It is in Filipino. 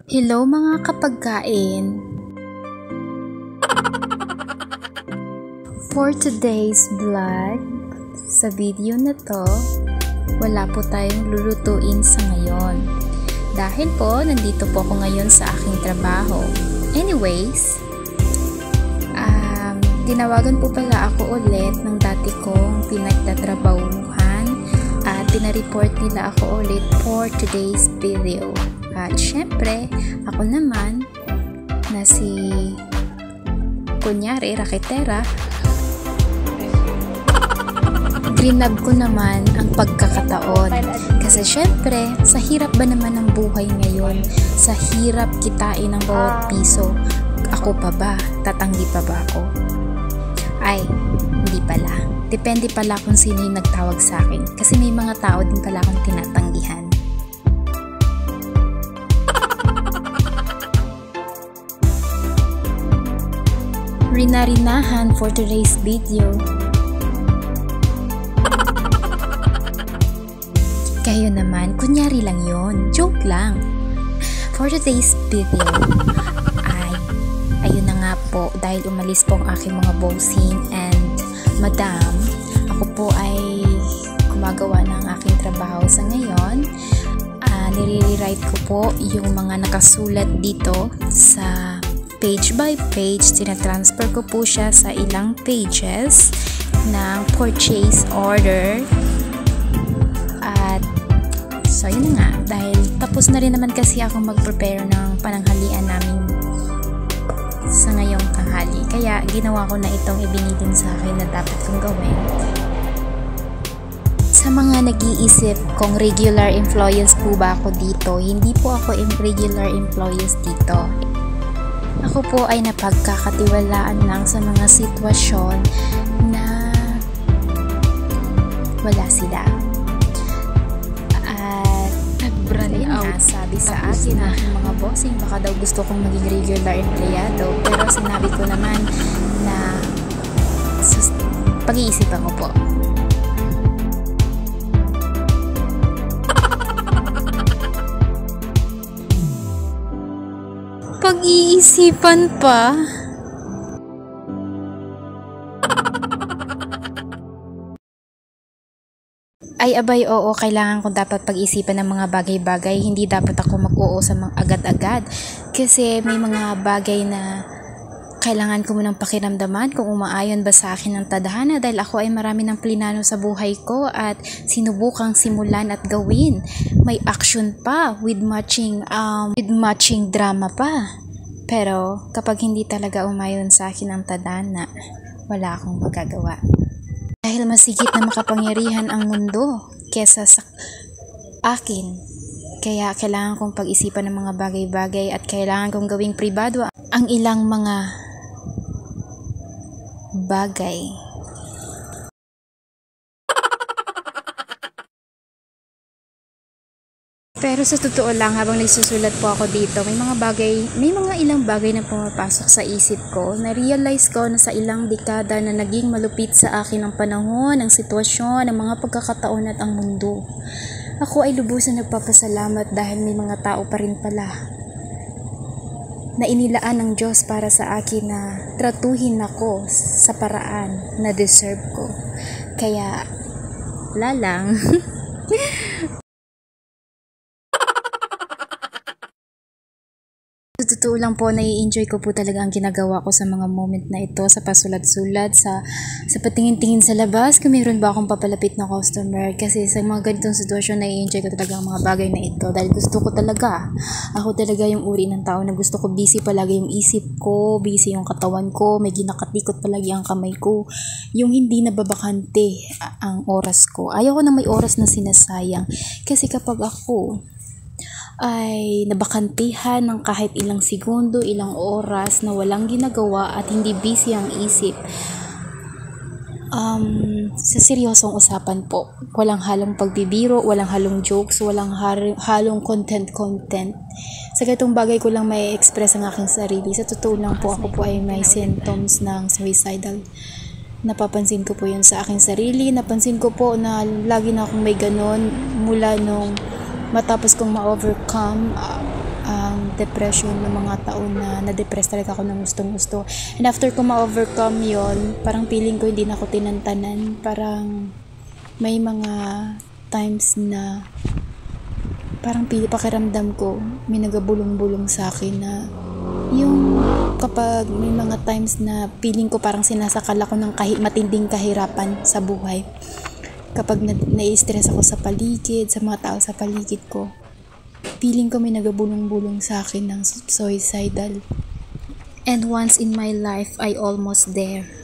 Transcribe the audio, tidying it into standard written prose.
Hello mga kapagkain! For today's vlog, sa video na to, wala po tayong lulutuin sa ngayon. Dahil po, nandito po ako ngayon sa aking trabaho. Anyways, tinawagan po pala ako ulit ng dati kong pinagtatrabahuhan at pinareport nila ako ulit for today's video. At syempre, ako naman na si kunyari raketera, grinab ko naman ang pagkakataon. Kasi syempre, sa hirap ba naman ng buhay ngayon, sa hirap kitain ng bawat piso, ako pa ba? Tatanggi pa ba ako? Ay, hindi pala. Depende pala kung sino yung nagtawag sa akin. Kasi may mga tao din pala akong tinatanggihan. Rinarinahan for today's video. Kayo naman, kunyari lang yon, joke lang. For today's video, ayun na nga po, dahil umalis po ang aking mga bossing and madam, ako po ay gumagawa ng aking trabaho sa ngayon. Nire-rewrite ko po yung mga nakasulat dito sa page by page. Tinatransfer ko po siya sa ilang pages ng purchase order. At so yun nga, dahil tapos na rin naman kasi ako mag-prepare ng pananghalian namin sa ngayong tanghali. Kaya ginawa ko na itong ibinigin sa akin na dapat kong gawin. Sa mga nag-iisip kung regular employees po ba ako dito, hindi po ako regular employees dito. Ako po ay napagkakatiwalaan lang sa mga sitwasyon na wala sila. Brand out. Sabi sa akin ng aking mga bossing, baka daw gusto kong maging regular empleyado, pero sinabi ko naman na pag-iisipan ko po. Pag-iisipan pa? Ay abay, oo, kailangan ko dapat pag-isipan ng mga bagay-bagay. Hindi dapat ako mag-oo sa mga agad-agad. Kasi may mga bagay na kailangan ko munang pakiramdaman kung umaayon ba sa akin ang tadhana, dahil ako ay marami ng plinano sa buhay ko at sinubukang simulan at gawin. May action pa with matching drama pa. Pero kapag hindi talaga umayon sa akin ang tadhana, wala akong magagawa. Dahil masigit na makapangyarihan ang mundo kesa sa akin. Kaya kailangan kong pag-isipan ng mga bagay-bagay at kailangan kong gawing pribado ang ilang mga bagay. Pero sa totoo lang, habang nagsusulat po ako dito, may mga ilang bagay na pumapasok sa isip ko. Na-realize ko na sa ilang dekada na naging malupit sa akin ang panahon, ang sitwasyon, ang mga pagkakataon at ang mundo. Ako ay lubusan nagpapasalamat dahil may mga tao pa rin pala na inilaan ng Diyos para sa akin na tratuhin ako sa paraan na deserve ko. Kaya, wala lang. Totoo lang po, nai-enjoy ko po talaga ang ginagawa ko sa mga moment na ito, sa pasulat-sulat, sa patingin-tingin sa labas kung mayroon ba akong papalapit na customer. Kasi sa mga ganitong sitwasyon, nai-enjoy ko talaga ang mga bagay na ito dahil gusto ko talaga. Ako talaga yung uri ng tao na gusto ko busy palagi yung isip ko, busy yung katawan ko, may ginakatikot palagi ang kamay ko. Yung hindi nababakante ang oras ko. Ayaw ko na may oras na sinasayang. Kasi kapag ako ay nabakantihan ng kahit ilang segundo, ilang oras na walang ginagawa at hindi busy ang isip, sa seryosong usapan po, walang halong pagbibiro, walang halong jokes, walang halong content. Sa ganitong bagay ko lang may express ang aking sarili. Sa totoo lang po, ako po ay may symptoms ng suicidal. Napapansin ko po yun sa aking sarili. Napansin ko po na lagi na akong may ganon mula nung matapos kong ma-overcome ang depression ng mga taon na na-depress talaga ako ng gustong-gusto. And after ko ma-overcome yon, parang feeling ko hindi na ako tinantanan. Parang may mga times na parang pakiramdam ko may nagabulong-bulong sa akin na yung kapag may mga times na feeling ko parang sinasakal ako ng matinding kahirapan sa buhay. Kapag nai-stress ako sa paligid, sa mga tao sa paligid ko, feeling ko may nagabulong-bulong sa akin ng suicidal. And once in my life, I almost there.